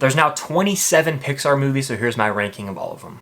There's now 27 Pixar movies, so here's my ranking of all of them.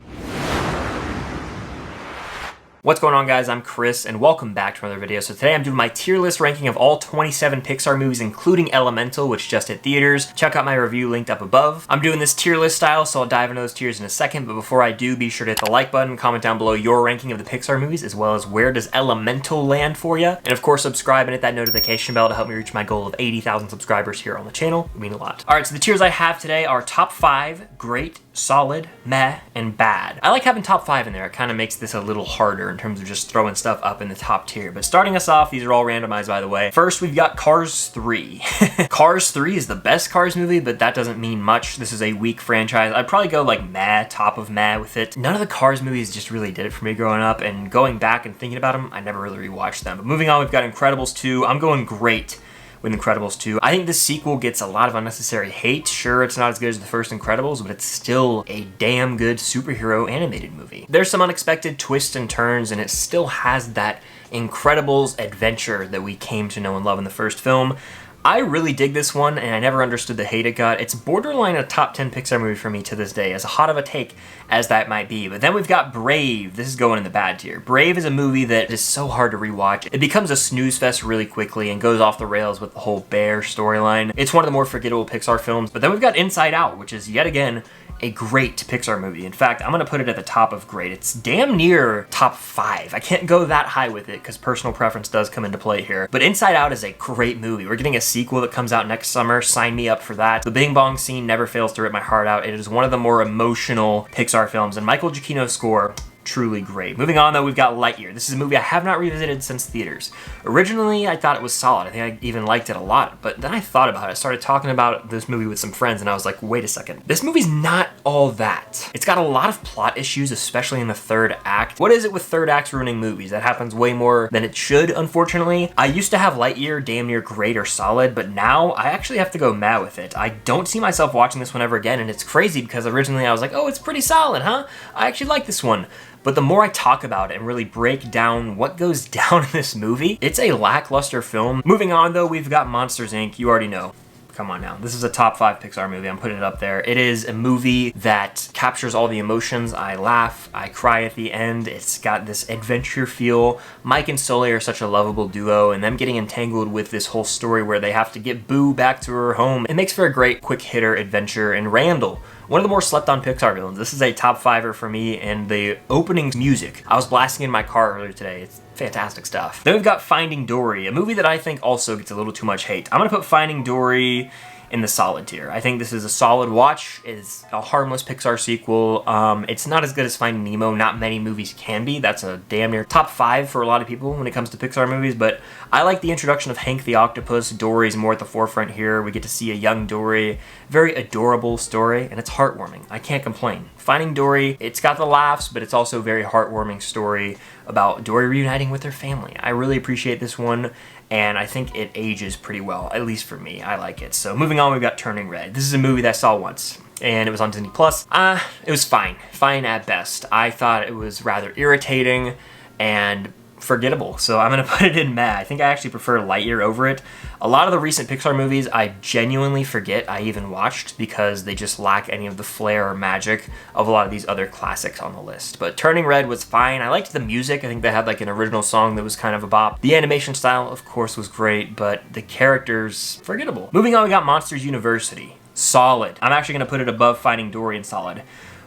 What's going on, guys? I'm Chris, and welcome back to another video. So today I'm doing my tier list ranking of all 27 Pixar movies, including Elemental, which just hit theaters. Check out my review linked up above. I'm doing this tier list style, so I'll dive into those tiers in a second, but before I do, be sure to hit the like button, comment down below your ranking of the Pixar movies, as well as where does Elemental land for you, and of course subscribe and hit that notification bell to help me reach my goal of 80,000 subscribers here on the channel. It would mean a lot. Alright, so the tiers I have today are top 5, great, solid, meh, and bad. I like having top 5 in there. It kind of makes this a little harder in terms of just throwing stuff up in the top tier. But starting us off, these are all randomized, by the way. First, we've got Cars 3. Cars 3 is the best Cars movie, but that doesn't mean much. This is a weak franchise. I'd probably go like meh, top of meh with it. None of the Cars movies just really did it for me growing up, and going back and thinking about them, I never really rewatched them. But moving on, we've got Incredibles 2. I'm going great with Incredibles 2. I think this sequel gets a lot of unnecessary hate. Sure, it's not as good as the first Incredibles, but it's still a damn good superhero animated movie. There's some unexpected twists and turns, and it still has that Incredibles adventure that we came to know and love in the first film. I really dig this one, and I never understood the hate it got. It's borderline a top 10 Pixar movie for me to this day, as hot of a take as that might be. But then we've got Brave. This is going in the bad tier. Brave is a movie that is so hard to rewatch. It becomes a snooze fest really quickly and goes off the rails with the whole bear storyline. It's one of the more forgettable Pixar films. But then we've got Inside Out, which is yet again a great Pixar movie. In fact, I'm gonna put it at the top of great. It's damn near top 5. I can't go that high with it because personal preference does come into play here. But Inside Out is a great movie. We're getting a sequel that comes out next summer. Sign me up for that. The Bing Bong scene never fails to rip my heart out. It is one of the more emotional Pixar films, and Michael Giacchino's score, truly great. Moving on, though, we've got Lightyear. This is a movie I have not revisited since theaters. Originally, I thought it was solid. I think I even liked it a lot, but then I thought about it. I started talking about this movie with some friends, and I was like, wait a second. This movie's not all that. It's got a lot of plot issues, especially in the third act. What is it with third acts ruining movies? That happens way more than it should, unfortunately. I used to have Lightyear damn near great or solid, but now I actually have to go mad with it. I don't see myself watching this one ever again, and it's crazy because originally I was like, oh, it's pretty solid, huh? I actually like this one. But the more I talk about it and really break down what goes down in this movie, it's a lackluster film. Moving on, though, we've got Monsters, Inc. You already know. Come on now. This is a top 5 Pixar movie. I'm putting it up there. It is a movie that captures all the emotions. I laugh, I cry at the end. It's got this adventure feel. Mike and Sully are such a lovable duo, and them getting entangled with this whole story where they have to get Boo back to her home. It makes for a great quick hitter adventure. And Randall, one of the more slept on Pixar villains. This is a top 5er for me, and the opening music, I was blasting in my car earlier today. It's fantastic stuff. Then we've got Finding Dory, a movie that I think also gets a little too much hate. I'm gonna put Finding Dory in the solid tier. I think this is a solid watch. It's a harmless Pixar sequel. It's not as good as Finding Nemo. Not many movies can be. That's a damn near top 5 for a lot of people when it comes to Pixar movies, but I like the introduction of Hank the Octopus. Dory's more at the forefront here. We get to see a young Dory. Very adorable story, and it's heartwarming. I can't complain. Finding Dory, it's got the laughs, but it's also a very heartwarming story about Dory reuniting with her family. I really appreciate this one, and I think it ages pretty well, at least for me. I like it. So moving on, we've got Turning Red. This is a movie that I saw once, and it was on Disney+. It was fine. Fine at best. I thought it was rather irritating and forgettable, so I'm gonna put it in meh. I think I actually prefer Lightyear over it. A lot of the recent Pixar movies I genuinely forget I even watched because they just lack any of the flair or magic of a lot of these other classics on the list. But Turning Red was fine. I liked the music. I think they had like an original song that was kind of a bop. The animation style, of course, was great, but the characters, forgettable. Moving on, we got Monsters University. Solid. I'm actually gonna put it above Finding Dory in solid.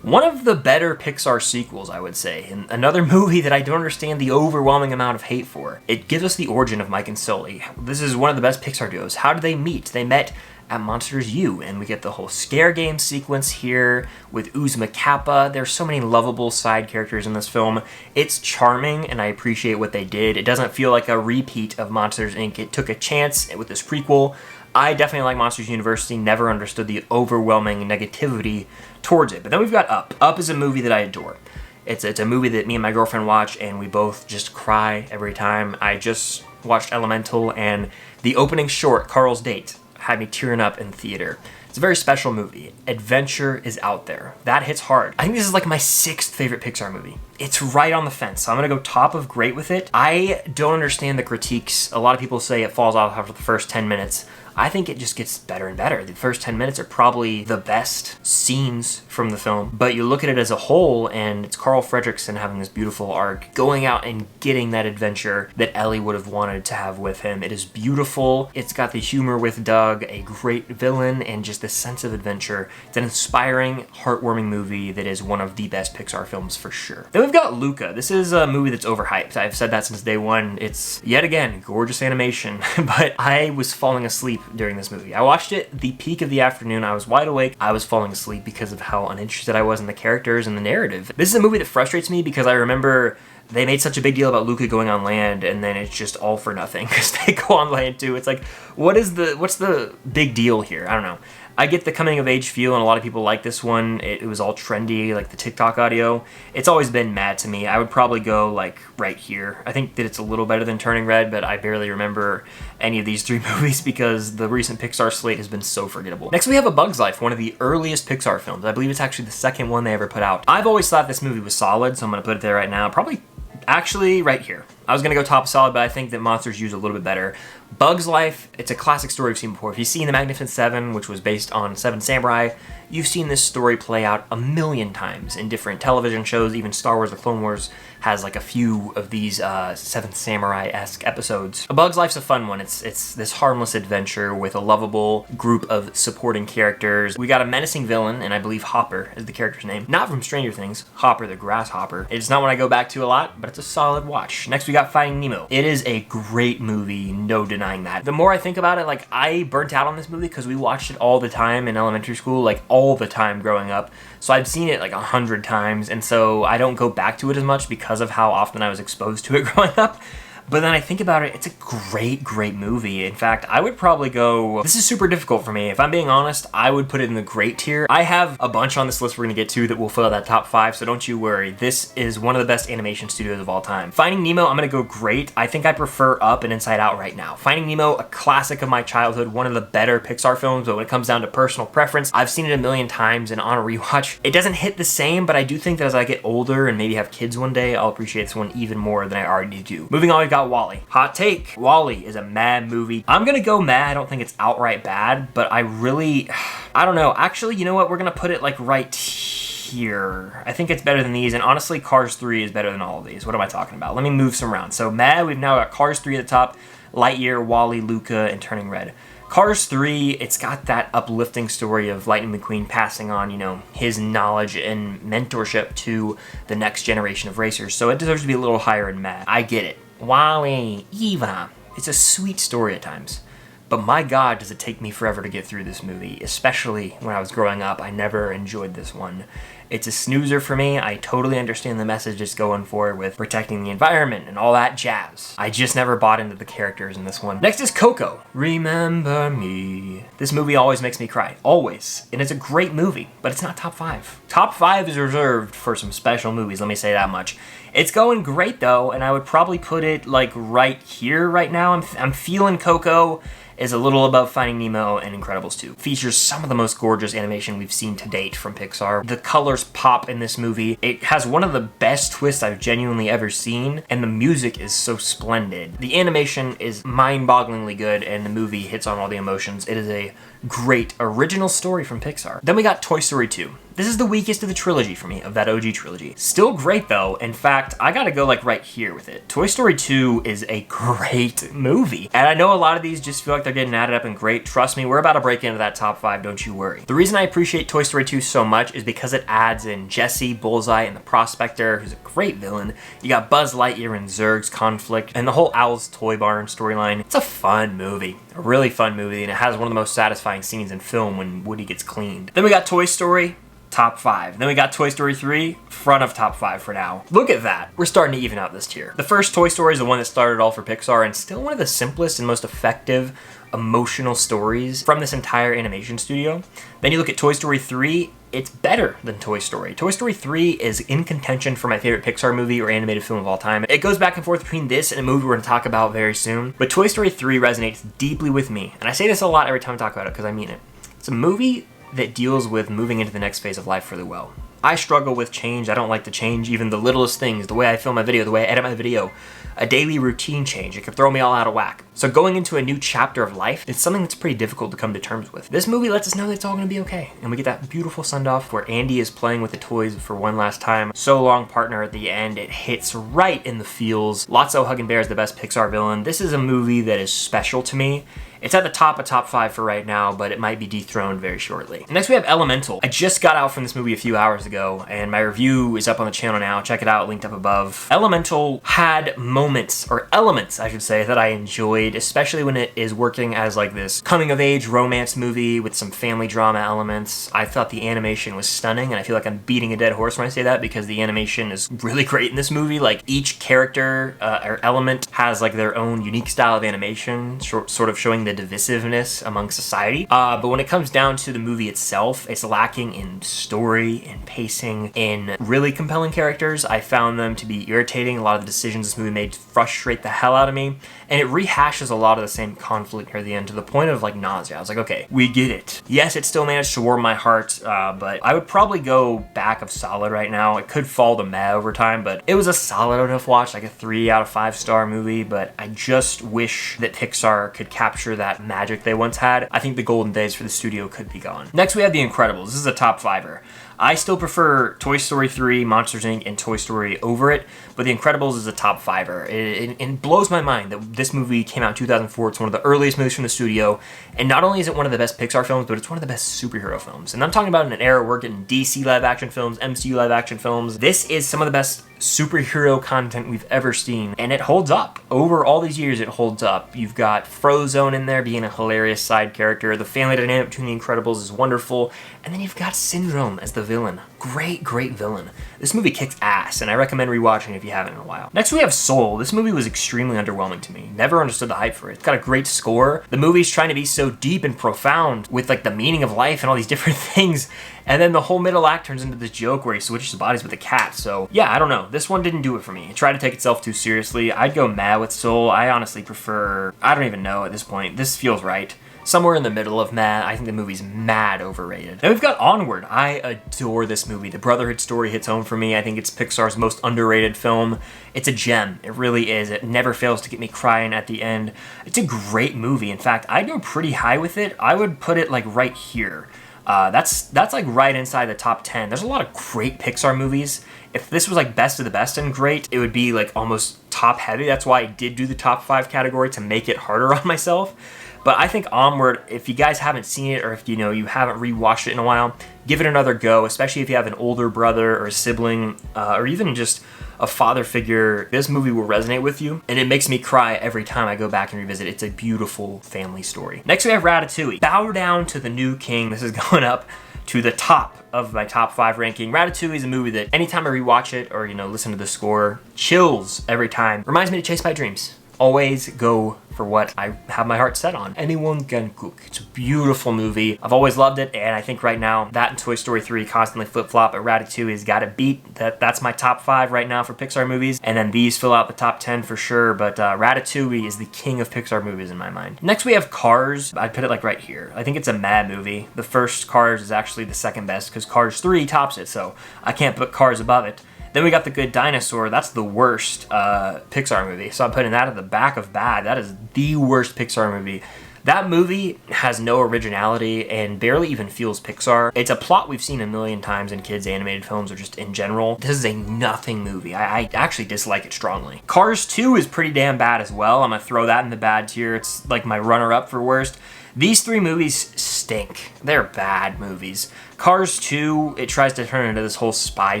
One of the better Pixar sequels, I would say, and another movie that I don't understand the overwhelming amount of hate for. It gives us the origin of Mike and Sully. This is one of the best Pixar duos. How did they meet? They met at Monsters U, and we get the whole scare game sequence here with Uzma Kappa. There's so many lovable side characters in this film. It's charming, and I appreciate what they did. It doesn't feel like a repeat of Monsters, Inc. It took a chance with this prequel. I definitely like Monsters University, never understood the overwhelming negativity towards it. But then we've got Up. Up is a movie that I adore. It's a movie that me and my girlfriend watch, and we both just cry every time. I just watched Elemental, and the opening short, Carl's Date, had me tearing up in the theater. It's a very special movie. Adventure is out there. That hits hard. I think this is like my 6th favorite Pixar movie. It's right on the fence, so I'm gonna go top of great with it. I don't understand the critiques. A lot of people say it falls off after the first 10 minutes. I think it just gets better and better. The first 10 minutes are probably the best scenes from the film, but you look at it as a whole and it's Carl Fredricksen having this beautiful arc, going out and getting that adventure that Ellie would have wanted to have with him. It is beautiful. It's got the humor with Doug, a great villain, and just this sense of adventure. It's an inspiring, heartwarming movie that is one of the best Pixar films for sure. Then we've got Luca. This is a movie that's overhyped. I've said that since day one. It's, yet again, gorgeous animation, but I was falling asleep during this movie. I watched it the peak of the afternoon. I was wide awake. I was falling asleep because of how uninterested I was in the characters and the narrative. This is a movie that frustrates me because I remember they made such a big deal about Luca going on land, and then it's just all for nothing because they go on land too. It's like, what's the big deal here? I don't know. I get the coming of age feel, and a lot of people like this one. It was all trendy, like the TikTok audio. It's always been mad to me. I would probably go like right here. I think that it's a little better than Turning Red, but I barely remember any of these three movies because the recent Pixar slate has been so forgettable. Next we have A Bug's Life, one of the earliest Pixar films. I believe it's actually the second one they ever put out. I've always thought this movie was solid, so I'm gonna put it there right now. Probably actually right here. I was gonna go top solid, but I think that Monsters U is a little bit better. Bug's Life, it's a classic story we've seen before. If you've seen The Magnificent Seven, which was based on Seven Samurai, you've seen this story play out a million times in different television shows. Even Star Wars The Clone Wars has like a few of these Seventh Samurai-esque episodes. A Bug's Life's a fun one. It's this harmless adventure with a lovable group of supporting characters. We got a menacing villain, and I believe Hopper is the character's name. Not from Stranger Things, Hopper the Grasshopper. It's not one I go back to a lot, but it's a solid watch. Next we got Finding Nemo. It is a great movie, no denying that. The more I think about it, like, I burnt out on this movie because we watched it all the time in elementary school, like all the time growing up. So I've seen it like 100 times, and so I don't go back to it as much because of how often I was exposed to it growing up. But then I think about it, it's a great, great movie. In fact, I would probably go, this is super difficult for me. If I'm being honest, I would put it in the great tier. I have a bunch on this list we're gonna get to that will fill out that top 5, so don't you worry. This is one of the best animation studios of all time. Finding Nemo, I'm gonna go great. I think I prefer Up and Inside Out right now. Finding Nemo, a classic of my childhood, one of the better Pixar films, but when it comes down to personal preference, I've seen it a million times, and on a rewatch, it doesn't hit the same, but I do think that as I get older and maybe have kids one day, I'll appreciate this one even more than I already do. Moving on, we've got WALL-E. Hot take, WALL-E is a mad movie. I'm gonna go mad. I don't think it's outright bad, but I don't know. Actually, you know what? We're gonna put it like right here. I think it's better than these, and honestly, Cars 3 is better than all of these. What am I talking about? Let me move some around. So mad, we've now got Cars 3 at the top, Lightyear, WALL-E, Luca, and Turning Red. Cars 3, it's got that uplifting story of Lightning McQueen passing on, you know, his knowledge and mentorship to the next generation of racers, so it deserves to be a little higher in mad. I get it. WALL-E, Eva. It's a sweet story at times, but my God, does it take me forever to get through this movie, especially when I was growing up. I never enjoyed this one. It's a snoozer for me. I totally understand the message it's going for with protecting the environment and all that jazz. I just never bought into the characters in this one. Next is Coco. Remember Me. This movie always makes me cry. Always. And it's a great movie, but it's not top 5. Top 5 is reserved for some special movies, let me say that much. It's going great though, and I would probably put it like right here right now. I'm feeling Coco is a little above Finding Nemo and Incredibles 2. Features some of the most gorgeous animation we've seen to date from Pixar. The colors pop in this movie. It has one of the best twists I've genuinely ever seen, and the music is so splendid. The animation is mind-bogglingly good, and the movie hits on all the emotions. It is a great original story from Pixar. Then we got Toy Story 2. This is the weakest of the trilogy for me, of that OG trilogy. Still great though. In fact, I gotta go like right here with it. Toy Story 2 is a great movie. And I know a lot of these just feel like they're getting added up and great. Trust me, we're about to break into that top 5, don't you worry. The reason I appreciate Toy Story 2 so much is because it adds in Jessie, Bullseye, and the Prospector, who's a great villain. You got Buzz Lightyear and Zurg's conflict, and the whole Owl's Toy Barn storyline. It's a fun movie. A really fun movie, and it has one of the most satisfying scenes in film when Woody gets cleaned. Then we got Toy Story. Top 5. Then we got Toy Story 3, front of top 5 for now. Look at that. We're starting to even out this tier. The first Toy Story is the one that started it all for Pixar, and still one of the simplest and most effective emotional stories from this entire animation studio. Then you look at Toy Story 3, it's better than Toy Story. Toy Story 3 is in contention for my favorite Pixar movie or animated film of all time. It goes back and forth between this and a movie we're going to talk about very soon, but Toy Story 3 resonates deeply with me, and I say this a lot every time I talk about it because I mean it. It's a movie that deals with moving into the next phase of life really well. I struggle with change. I don't like to change even the littlest things, the way I film my video, the way I edit my video. A daily routine change, it could throw me all out of whack. So going into a new chapter of life, it's something that's pretty difficult to come to terms with. This movie lets us know that it's all gonna be okay. And we get that beautiful send-off where Andy is playing with the toys for one last time. So long, partner, at the end. It hits right in the feels. Lotso Huggin' Bear is the best Pixar villain. This is a movie that is special to me. It's at the top of top 5 for right now, but it might be dethroned very shortly. Next we have Elemental. I just got out from this movie a few hours ago, and my review is up on the channel now. Check it out, linked up above. Elemental had moments, or elements I should say, that I enjoyed, especially when it is working as like this coming-of-age romance movie with some family drama elements. I thought the animation was stunning, and I feel like I'm beating a dead horse when I say that because the animation is really great in this movie. Like each character or element has like their own unique style of animation, sort of showing the divisiveness among society. But when it comes down to the movie itself, it's lacking in story, in pacing, in really compelling characters. I found them to be irritating. A lot of the decisions this movie made frustrate the hell out of me. And it rehashes a lot of the same conflict near the end to the point of like nausea. I was like, okay, we get it. Yes, it still managed to warm my heart, but I would probably go back of solid right now. It could fall to meh over time, but it was a solid enough watch, like a 3 out of 5 star movie, but I just wish that Pixar could capture that magic they once had. I think the golden days for the studio could be gone. Next we have The Incredibles. This is a top 5er. I still prefer Toy Story 3, Monsters Inc., and Toy Story over it, but The Incredibles is a top 5er. It blows my mind that this movie came out in 2004. It's one of the earliest movies from the studio, and not only is it one of the best Pixar films, but it's one of the best superhero films. And I'm talking about in an era where we're getting DC live-action films, MCU live-action films. This is some of the best superhero content we've ever seen, and it holds up. Over all these years, it holds up. You've got Frozone in there being a hilarious side character. The family dynamic between the Incredibles is wonderful, and then you've got Syndrome as the villain. Great, great villain. This movie kicks ass, and I recommend rewatching if you haven't in a while. Next we have Soul. This movie was extremely underwhelming to me. Never understood the hype for it. It's got a great score. The movie's trying to be so deep and profound with like the meaning of life and all these different things, and then the whole middle act turns into this joke where he switches bodies with a cat. So yeah, I don't know. This one didn't do it for me. It tried to take itself too seriously. I'd go mad with Soul. I honestly prefer, I don't even know at this point. This feels right. Somewhere in the middle of mad. I think the movie's mad overrated. And we've got Onward. I adore this movie. The Brotherhood story hits home for me. I think it's Pixar's most underrated film. It's a gem. It really is. It never fails to get me crying at the end. It's a great movie. In fact, I'd go pretty high with it. I would put it like right here. That's like right inside the top 10. There's a lot of great Pixar movies. If this was like best of the best and great, it would be like almost top heavy. That's why I did do the top 5 category to make it harder on myself. But I think Onward, if you guys haven't seen it or if you haven't rewatched it in a while, give it another go, especially if you have an older brother or a sibling or even just a father figure. This movie will resonate with you, and it makes me cry every time I go back and revisit it. It's a beautiful family story. Next we have Ratatouille. Bow down to the new king. This is going up to the top of my top 5 ranking. Ratatouille is a movie that anytime I rewatch it or listen to the score, chills every time. Reminds me to chase my dreams. Always go for what I have my heart set on. Anyone can cook. It's a beautiful movie. I've always loved it, and I think right now that and Toy Story 3 constantly flip-flop, but Ratatouille has got it beat. That's my top 5 right now for Pixar movies, and then these fill out the top 10 for sure, but Ratatouille is the king of Pixar movies in my mind. Next we have Cars. I'd put it like right here. I think it's a mad movie. The first Cars is actually the second best because Cars 3 tops it, so I can't put Cars above it. Then we got The Good Dinosaur. That's the worst Pixar movie. So I'm putting that at the back of bad. That is the worst Pixar movie. That movie has no originality and barely even feels Pixar. It's a plot we've seen a million times in kids' animated films or just in general. This is a nothing movie. I actually dislike it strongly. Cars 2 is pretty damn bad as well. I'm gonna throw that in the bad tier. It's like my runner-up for worst. These 3 movies stink. They're bad movies. Cars 2, it tries to turn into this whole spy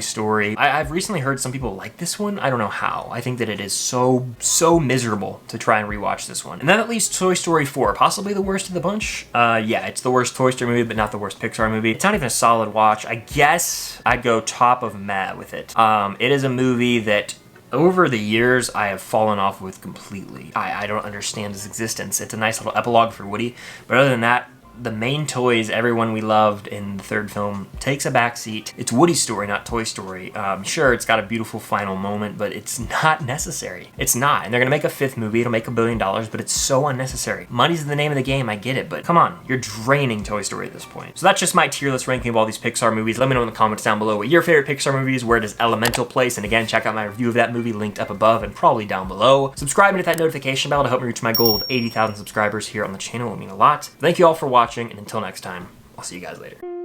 story. I've recently heard some people like this one. I don't know how. I think that it is so miserable to try and rewatch this one. And then at least Toy Story 4, possibly the worst of the bunch. Yeah, it's the worst Toy Story movie, but not the worst Pixar movie. It's not even a solid watch. I guess I'd go top of meh with it. It is a movie that over the years, I have fallen off with completely. I don't understand its existence. It's a nice little epilogue for Woody, but other than that, the main toys, everyone we loved in the third film, takes a backseat. It's Woody's story, not Toy Story. Sure, it's got a beautiful final moment, but it's not necessary. It's not. And they're gonna make a fifth movie. It'll make $1 billion, but it's so unnecessary. Money's the name of the game, I get it, but come on, you're draining Toy Story at this point. So that's just my tier list ranking of all these Pixar movies. Let me know in the comments down below what your favorite Pixar movie is. Where does Elemental place? And again, check out my review of that movie linked up above and probably down below. Subscribe and hit that notification bell to help me reach my goal of 80,000 subscribers here on the channel. It would mean a lot. Thank you all for watching, and until next time, I'll see you guys later.